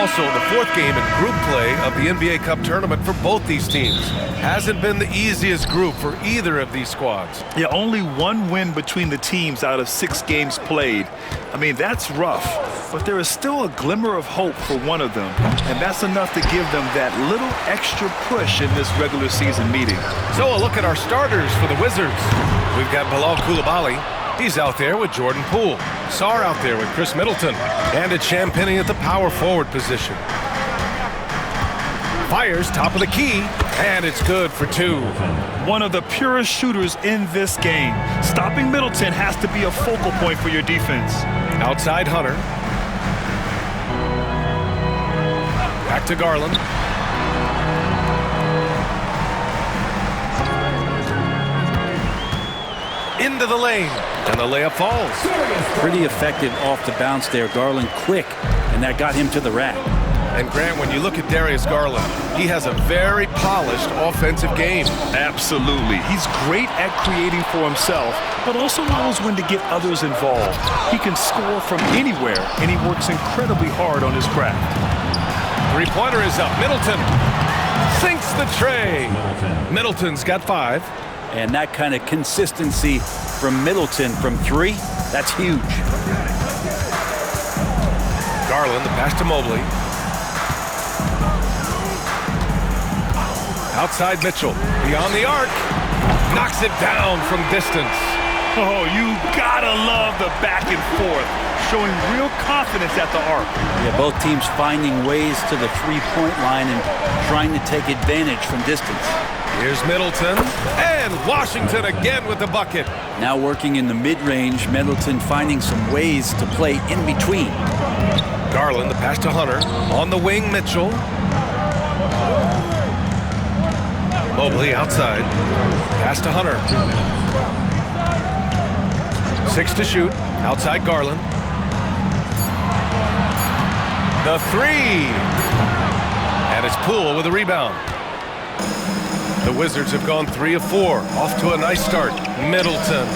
also the fourth game in group play of the NBA Cup tournament for both these teams. Hasn't been the easiest group for either of these squads. Yeah, only one win between the teams out of 6 games played. I mean, that's rough, but there is still a glimmer of hope for one of them, and that's enough to give them that little extra push in this regular season meeting. So a look at our starters for the Wizards. We've got Bilal Coulibaly. He's out there with Jordan Poole. Sarr out there with Chris Middleton. And it's Champagnie at the power forward position. Fires top of the key, and it's good for 2. One of the purest shooters in this game. Stopping Middleton has to be a focal point for your defense. Outside Hunter. Back to Garland. Into the lane, and the layup falls. Pretty effective off the bounce there. Garland quick, and that got him to the rack. And Grant, when you look at Darius Garland, he has a very polished offensive game. Absolutely. He's great at creating for himself, but also knows when to get others involved. He can score from anywhere, and he works incredibly hard on his craft. Three-pointer is up. Middleton sinks the tray. Middleton's got 5. And that kind of consistency from Middleton from 3, that's huge. Garland, the pass to Mobley. Outside Mitchell, beyond the arc. Knocks it down from distance. Oh, you gotta love the back and forth. Showing real confidence at the arc. Yeah, both teams finding ways to the three-point line and trying to take advantage from distance. Here's Middleton, and Washington again with the bucket. Now working in the mid-range, Middleton finding some ways to play in between. Garland, the pass to Hunter. On the wing, Mitchell. Mobley outside. Pass to Hunter. 6 to shoot. Outside Garland. The 3. And it's Poole with a rebound. The Wizards have gone 3 of 4. Off to a nice start. Middleton.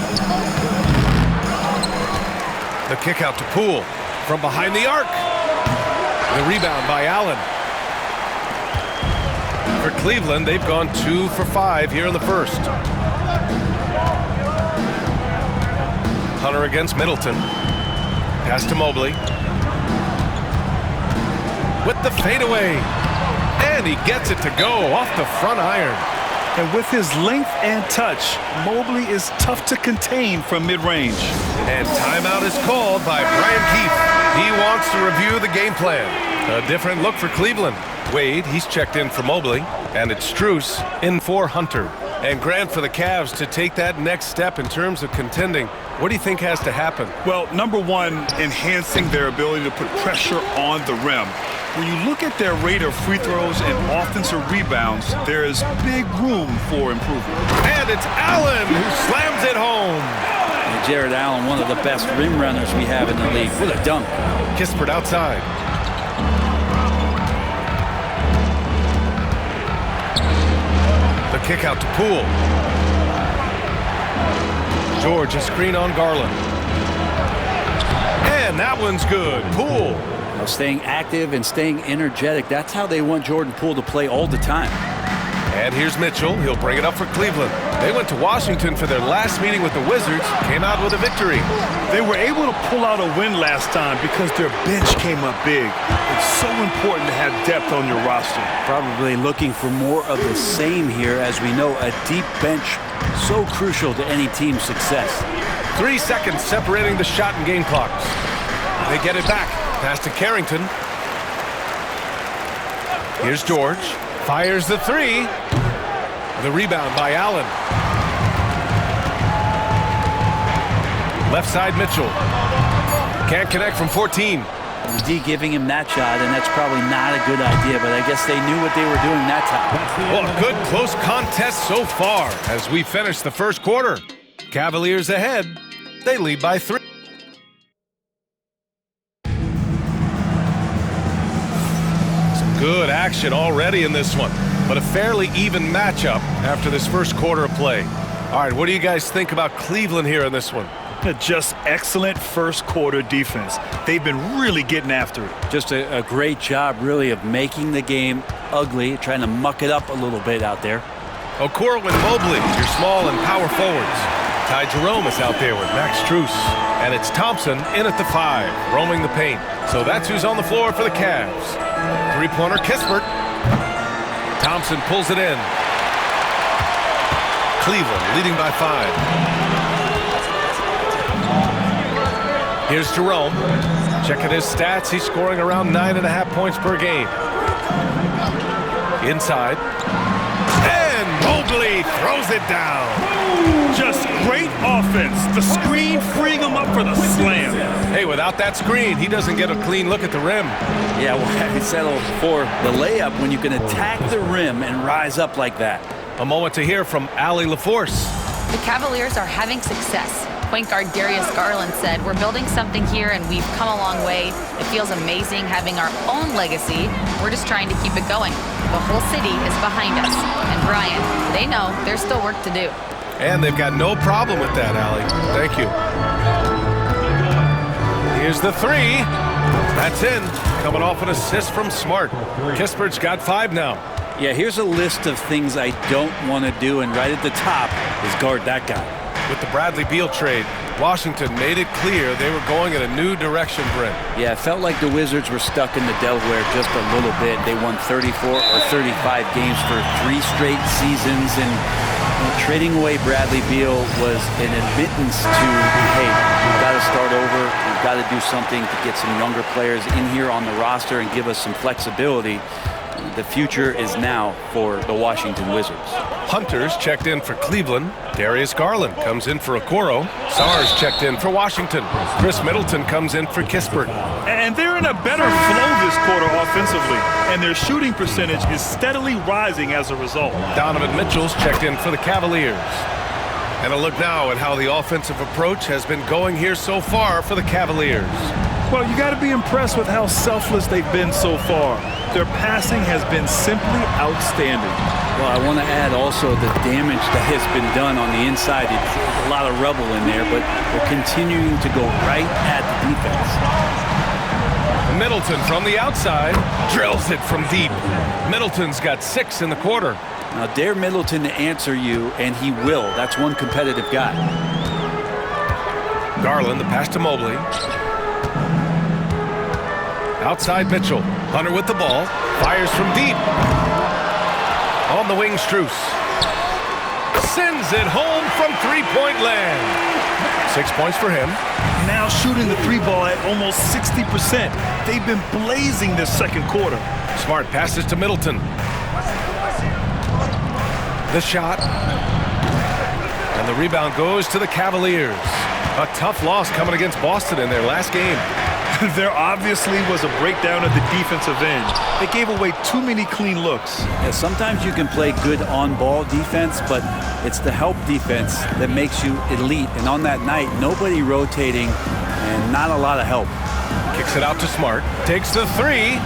The kick out to Poole. From behind the arc. The rebound by Allen. For Cleveland, they've gone 2 for 5 here in the first. Hunter against Middleton. Pass to Mobley. With the fadeaway. And he gets it to go off the front iron. And with his length and touch, Mobley is tough to contain from mid-range. And timeout is called by Brian Keefe. He wants to review the game plan. A different look for Cleveland. Wade, he's checked in for Mobley. And it's Strus in for Hunter. And Grant, for the Cavs to take that next step in terms of contending, what do you think has to happen? Well, number one, enhancing their ability to put pressure on the rim. When you look at their rate of free throws and offensive rebounds, there is big room for improvement. And it's Allen who slams it home. And Jared Allen, one of the best rim runners we have in the league. What a dunk. Kispert outside. The kick out to Poole. George, a screen on Garland. And that one's good. Poole. Staying active and staying energetic. That's how they want Jordan Poole to play all the time. And here's Mitchell. He'll bring it up for Cleveland. They went to Washington for their last meeting with the Wizards. Came out with a victory. They were able to pull out a win last time because their bench came up big. It's so important to have depth on your roster. Probably looking for more of the same here, as we know a deep bench so crucial to any team's success. 3 seconds separating the shot and game clocks. They get it back. Pass to Carrington. Here's George. Fires the 3. The rebound by Allen. Left side Mitchell. Can't connect from 14. The D giving him that shot, and that's probably not a good idea, but I guess they knew what they were doing that time. Well, a good close contest so far as we finish the first quarter. Cavaliers ahead. They lead by 3. Good action already in this one, but a fairly even matchup after this first quarter of play. All right, what do you guys think about Cleveland here in this one? Just excellent first quarter defense. They've been really getting after it. Just a great job, really, of making the game ugly, trying to muck it up a little bit out there. Okoro and Mobley, your small and power forwards. Ty Jerome is out there with Max Strus. And it's Thompson in at the 5, roaming the paint. So that's who's on the floor for the Cavs. Three-pointer, Kispert. Thompson pulls it in. Cleveland leading by 5. Here's Jerome. Checking his stats. He's scoring around 9.5 points per game. Inside. And Mobley throws it down. Just great offense. The screen freeing him up for the slam. Hey, without that screen, he doesn't get a clean look at the rim. Yeah, well, I settled for the layup when you can attack the rim and rise up like that. A moment to hear from Allie LaForce. The Cavaliers are having success. Point guard Darius Garland said, "We're building something here and we've come a long way. It feels amazing having our own legacy. We're just trying to keep it going. The whole city is behind us." And Brian, they know there's still work to do. And they've got no problem with that, Allie. Thank you. Here's the 3. That's in. Coming off an assist from Smart. Kispert's got 5 now. Yeah, here's a list of things I don't want to do, and right at the top is guard that guy. With the Bradley Beal trade, Washington made it clear they were going in a new direction, Brent. Yeah, it felt like the Wizards were stuck in the Delaware just a little bit. They won 34 or 35 games for 3 straight seasons, and trading away Bradley Beal was an admittance to, hey, we've got to start over. We've got to do something to get some younger players in here on the roster and give us some flexibility. The future is now for the Washington Wizards. Hunter's checked in for Cleveland. Darius Garland comes in for Okoro. Sars checked in for Washington. Chris Middleton comes in for Kispert. And they're in a better flow this quarter offensively. And their shooting percentage is steadily rising as a result. Donovan Mitchell's checked in for the Cavaliers. And a look now at how the offensive approach has been going here so far for the Cavaliers. Well, you got to be impressed with how selfless they've been so far. Their passing has been simply outstanding. Well, I want to add also the damage that has been done on the inside. It's a lot of rubble in there, but they're continuing to go right at the defense. Middleton from the outside drills it from deep. Middleton's got 6 in the quarter. Now, dare Middleton to answer you, and he will. That's one competitive guy. Garland, the pass to Mobley. Outside Mitchell. Hunter with the ball. Fires from deep. On the wing, Strus. Sends it home from three-point land. 6 points for him. Now shooting the 3 ball at almost 60%. They've been blazing this second quarter. Smart passes to Middleton. The shot. And the rebound goes to the Cavaliers. A tough loss coming against Boston in their last game. There obviously was a breakdown at the defensive end. They gave away too many clean looks. Yeah, sometimes you can play good on-ball defense, but it's the help defense that makes you elite. And on that night, nobody rotating and not a lot of help. Kicks it out to Smart. Takes the 3.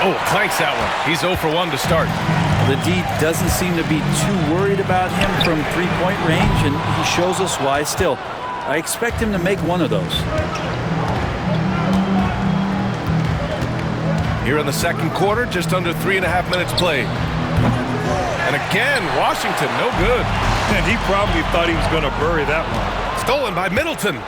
Oh, clanks that one. He's 0 for 1 to start. The D doesn't seem to be too worried about him from three-point range, and he shows us why. Still, I expect him to make one of those. Here in the second quarter, just under 3.5 minutes played. And again, Washington, no good. And he probably thought he was going to bury that one. Stolen by Middleton.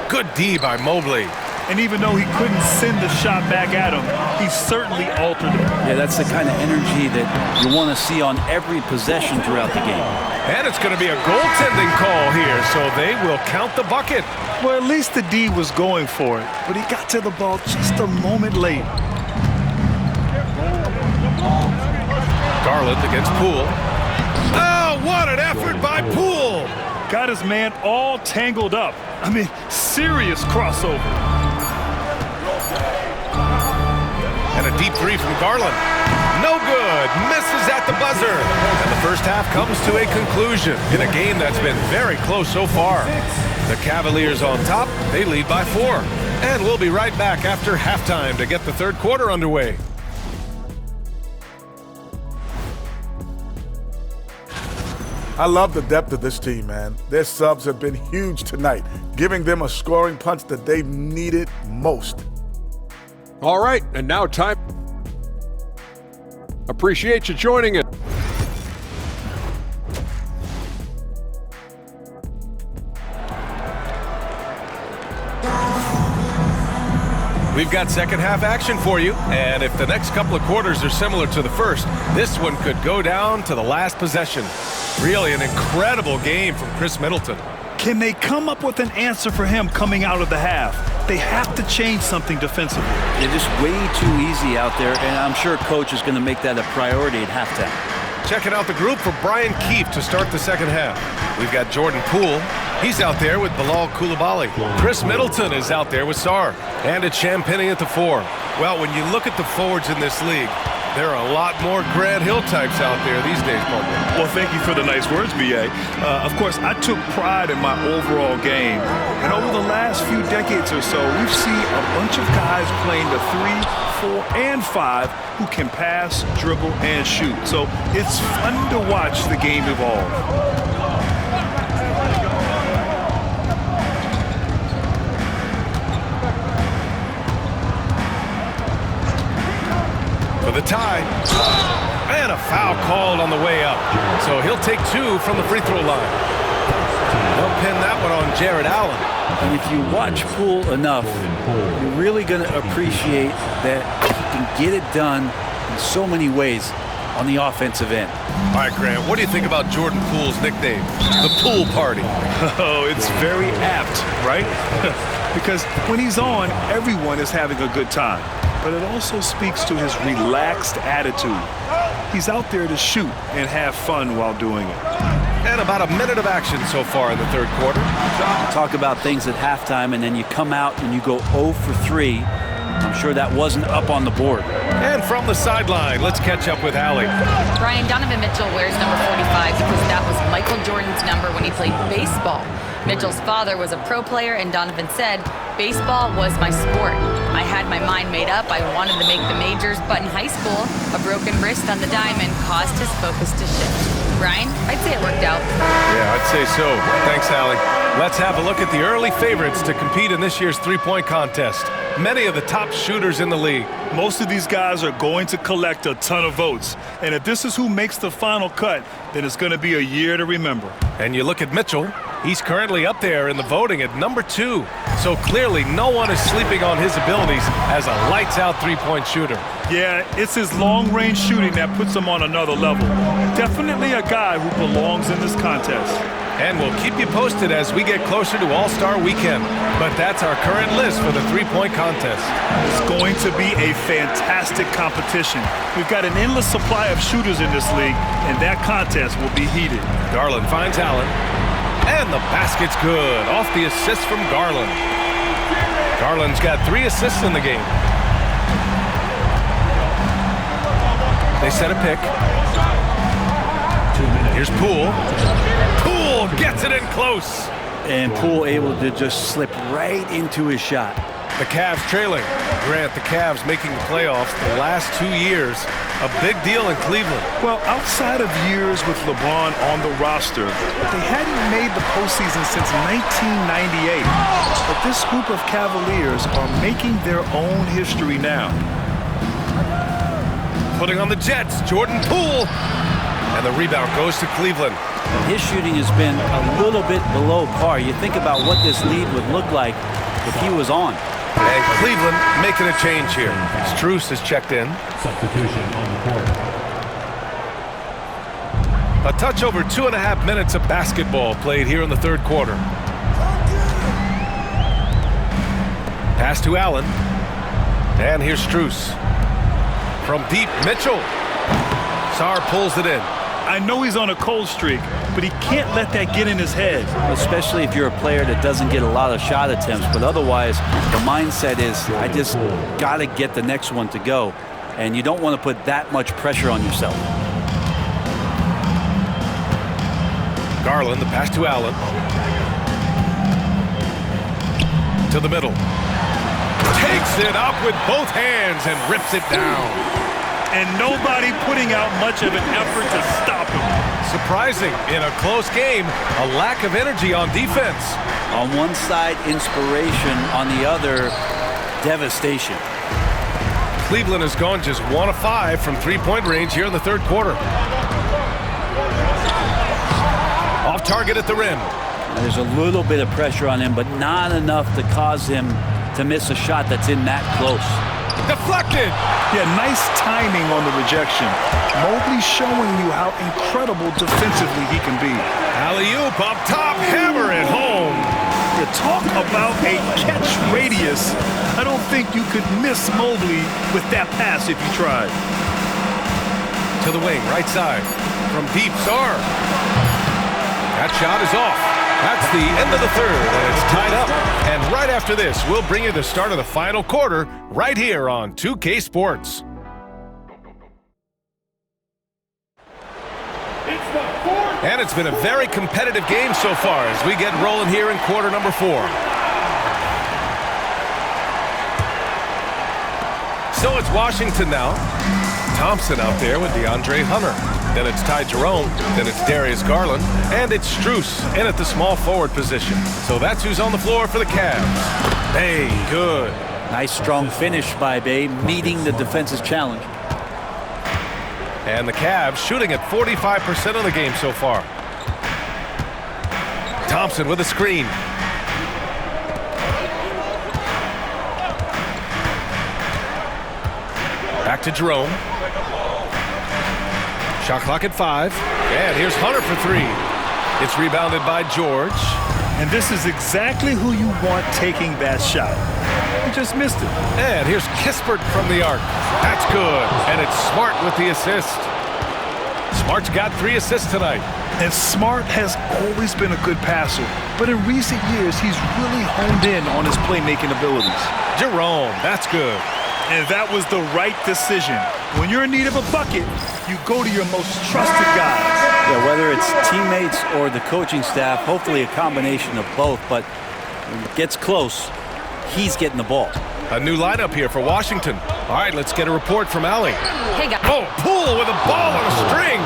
Good D by Mobley. And even though he couldn't send the shot back at him, he certainly altered it. Yeah, that's the kind of energy that you want to see on every possession throughout the game. And it's going to be a goaltending call here, so they will count the bucket. Well, at least the D was going for it, but he got to the ball just a moment late. Garland against Poole. Oh, what an effort by Poole! Got his man all tangled up. I mean, serious crossover. And a deep 3 from Garland. No good. Misses at the buzzer. And the first half comes to a conclusion in a game that's been very close so far. The Cavaliers on top. They lead by 4. And we'll be right back after halftime to get the third quarter underway. I love the depth of this team, man. Their subs have been huge tonight, giving them a scoring punch that they've needed most. All right, and now time. Appreciate you joining us. We've got second half action for you, and if the next couple of quarters are similar to the first, this one could go down to the last possession. Really an incredible game from Chris Middleton. Can they come up with an answer for him coming out of the half? They have to change something defensively. They're just way too easy out there, and I'm sure Coach is going to make that a priority at halftime. Checking out the group for Brian Keefe to start the second half. We've got Jordan Poole. He's out there with Bilal Coulibaly. Chris Middleton is out there with Sarr. And it's Champagnie at the 4. Well, when you look at the forwards in this league, there are a lot more Grant Hill types out there these days, Parker. Well, thank you for the nice words, B.A. Of course, I took pride in my overall game. And over the last few decades or so, we've seen a bunch of guys playing the 3, 4, and 5 who can pass, dribble, and shoot. So it's fun to watch the game evolve. For the tie, and a foul called on the way up. So he'll take 2 from the free throw line. They'll pin that one on Jared Allen. And if you watch Poole enough, you're really going to appreciate that he can get it done in so many ways on the offensive end. All right, Grant, what do you think about Jordan Poole's nickname, the Pool Party? Oh, it's very apt, right? Because when he's on, everyone is having a good time. But it also speaks to his relaxed attitude. He's out there to shoot and have fun while doing it. And about a minute of action so far in the third quarter. Talk about things at halftime, and then you come out and you go 0 for 3. I'm sure that wasn't up on the board. And from the sideline, let's catch up with Allie. Brian, Donovan Mitchell wears number 45 because that was Michael Jordan's number when he played baseball. Mitchell's father was a pro player, and Donovan said, "Baseball was my sport. I had my mind made up. I wanted to make the majors, but in high school, a broken wrist on the diamond caused his focus to shift." Brian, I'd say it worked out. Yeah, I'd say so. Thanks, Allie. Let's have a look at the early favorites to compete in this year's three-point contest. Many of the top shooters in the league. Most of these guys are going to collect a ton of votes. And if this is who makes the final cut, then it's going to be a year to remember. And you look at Mitchell, he's currently up there in the voting at number 2. So clearly no one is sleeping on his abilities as a lights-out three-point shooter. Yeah, it's his long-range shooting that puts him on another level. Definitely a guy who belongs in this contest. And we'll keep you posted as we get closer to All-Star Weekend. But that's our current list for the three-point contest. It's going to be a fantastic competition. We've got an endless supply of shooters in this league, and that contest will be heated. Garland finds Allen. And the basket's good. Off the assist from Garland. Garland's got 3 assists in the game. They set a pick. Here's Poole. Poole gets it in close. And Poole able to just slip right into his shot. The Cavs trailing. Grant, the Cavs making the playoffs the last 2 years. A big deal in Cleveland. Well, outside of years with LeBron on the roster, they hadn't made the postseason since 1998. But this group of Cavaliers are making their own history now. Putting on the Jets, Jordan Poole. And the rebound goes to Cleveland. His shooting has been a little bit below par. You think about what this lead would look like if he was on. And Cleveland making a change here. Strus has checked in. Substitution on the court. A touch over 2.5 minutes of basketball played here in the third quarter. Pass to Allen. And here's Strus. From deep, Mitchell. Sarr pulls it in. I know he's on a cold streak, but he can't let that get in his head. Especially if you're a player that doesn't get a lot of shot attempts. But otherwise, the mindset is, I just got to get the next one to go. And you don't want to put that much pressure on yourself. Garland, the pass to Allen. To the middle. Takes it up with both hands and rips it down. and nobody putting out much of an effort to stop him. Surprising, in a close game, a lack of energy on defense. On one side, inspiration. On the other, devastation. Cleveland has gone just 1 of 5 from three-point range here in the third quarter. Off target at the rim. There's a little bit of pressure on him, but not enough to cause him to miss a shot that's in that close. Deflected! Yeah, nice timing on the rejection. Mobley showing you how incredible defensively he can be. Alley-oop up top, hammer it home. You talk about a catch radius. I don't think you could miss Mobley with that pass if you tried. To the wing, right side. From deep, Sarr. That shot is off. That's the end of the third, and it's tied up. And right after this, we'll bring you the start of the final quarter right here on 2K Sports. And it's been a very competitive game so far as we get rolling here in quarter number 4. So it's Washington now. Thompson out there with DeAndre Hunter. Then it's Ty Jerome. Then it's Darius Garland. And it's Strus in at the small forward position. So that's who's on the floor for the Cavs. Bay, good. Nice strong finish by Bay, meeting the defense's challenge. And the Cavs shooting at 45% of the game so far. Thompson with a screen. Back to Jerome. Shot clock at 5. And here's Hunter for 3. It's rebounded by George. And this is exactly who you want taking that shot. He just missed it. And here's Kispert from the arc. That's good. And it's Smart with the assist. Smart's got 3 assists tonight. And Smart has always been a good passer, but in recent years, he's really honed in on his playmaking abilities. Jerome, that's good. And that was the right decision. When you're in need of a bucket, you go to your most trusted guys. Yeah, whether it's teammates or the coaching staff, hopefully a combination of both, but when it gets close, he's getting the ball. A new lineup here for Washington. All right, let's get a report from Allie. Hey, guys. Oh, Poole with a ball on a string.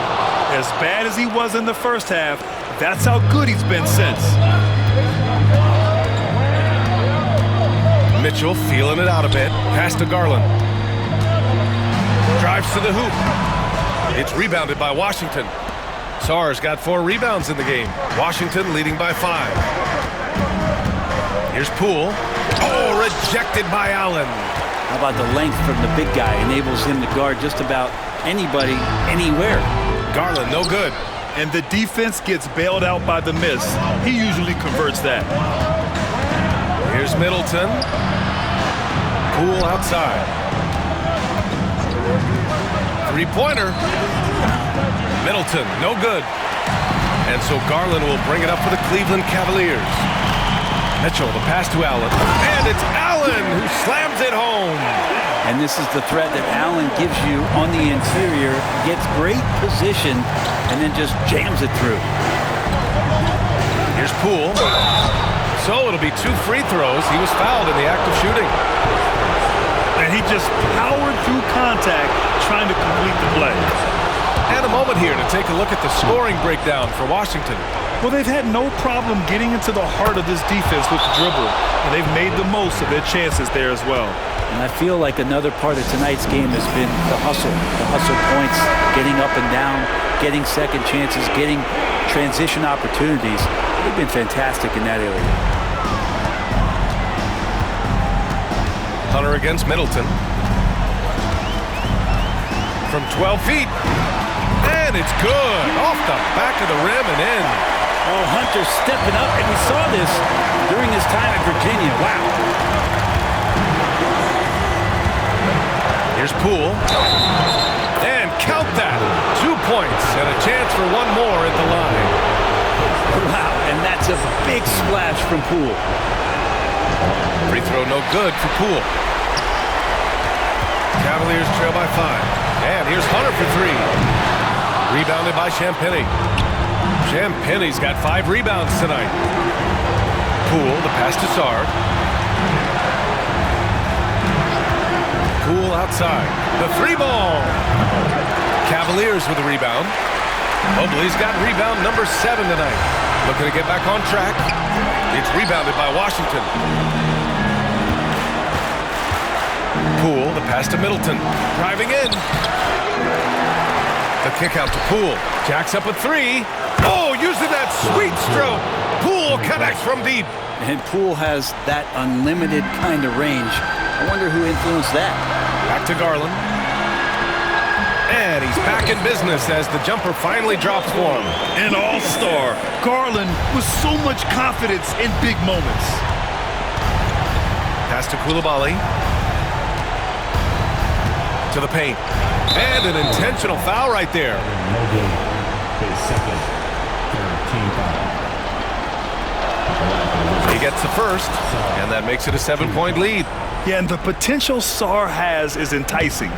As bad as he was in the first half, that's how good he's been since. Mitchell feeling it out a bit. Pass to Garland. Drives to the hoop. It's rebounded by Washington. Sarr's got 4 rebounds in the game. Washington leading by 5. Here's Poole. Oh, rejected by Allen. How about the length from the big guy? Enables him to guard just about anybody, anywhere. Garland, no good. And the defense gets bailed out by the miss. He usually converts that. Here's Middleton. Poole outside. Three-pointer. Middleton, no good. And so Garland will bring it up for the Cleveland Cavaliers. Mitchell, the pass to Allen. And it's Allen who slams it home. And this is the threat that Allen gives you on the interior. Gets great position and then just jams it through. Here's Poole. So it'll be 2 free throws. He was fouled in the act of shooting. And he just powered through contact trying to complete the play. And a moment here to take a look at the scoring breakdown for Washington. Well, they've had no problem getting into the heart of this defense with the dribble, and they've made the most of their chances there as well. And I feel like another part of tonight's game has been the hustle points, getting up and down, getting second chances, getting transition opportunities. They've been fantastic in that area. Hunter against Middleton. From 12 feet. And it's good. Off the back of the rim and in. Oh, Hunter stepping up, and we saw this during his time at Virginia. Wow. Here's Poole. And count that. 2 points and a chance for 1 more at the line. Wow, and that's a big splash from Poole. Free throw no good for Poole. Cavaliers trail by 5. And here's Hunter for 3. Rebounded by Champagnie. Champagnie's got 5 rebounds tonight. Poole, the pass to Sarr. Poole outside. The three ball. Cavaliers with a rebound. Mobley's got rebound number 7 tonight. Looking to get back on track. It's rebounded by Washington. Poole, the pass to Middleton. Driving in. The kick out to Poole. Jacks up a 3. Oh, using that sweet stroke. Poole connects from deep. And Poole has that unlimited kind of range. I wonder who influenced that. Back to Garland. And he's back in business as the jumper finally drops for him. An all-star. Garland with so much confidence in big moments. Pass to Coulibaly. To the paint. And an intentional foul right there. Mobley, his second, third team foul. He gets the first, and that makes it a 7-point lead. Yeah, and the potential Sarr has is enticing.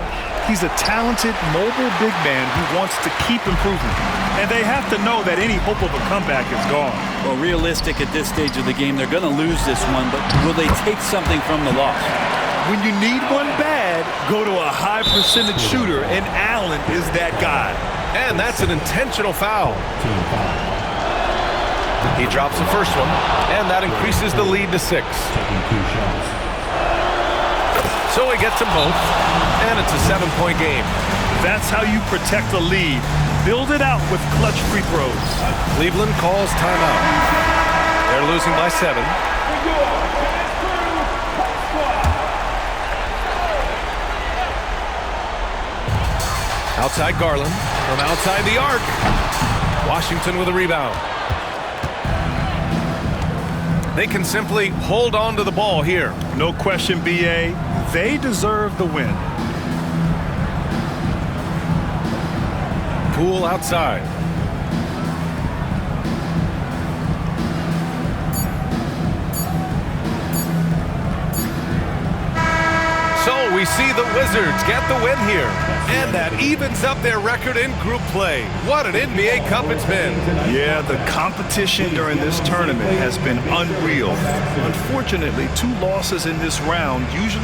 He's a talented, mobile big man who wants to keep improving. And they have to know that any hope of a comeback is gone. Well, realistic at this stage of the game, they're going to lose this one, but will they take something from the loss? When you need one bad, go to a high-percentage shooter, and Allen is that guy. And that's an intentional foul. Team foul. He drops the first one, and that increases the lead to 6. Taking 2 shots. So he gets them both, and it's a 7-point game. That's how you protect the lead. Build it out with clutch free throws. Cleveland calls timeout. They're losing by 7. Outside Garland, from outside the arc. Washington with a rebound. They can simply hold on to the ball here. No question, B.A. They deserve the win. Poole outside. So we see the Wizards get the win here. And that evens up their record in group play. What an NBA Cup it's been. Yeah, the competition during this tournament has been unreal. Unfortunately, 2 losses in this round usually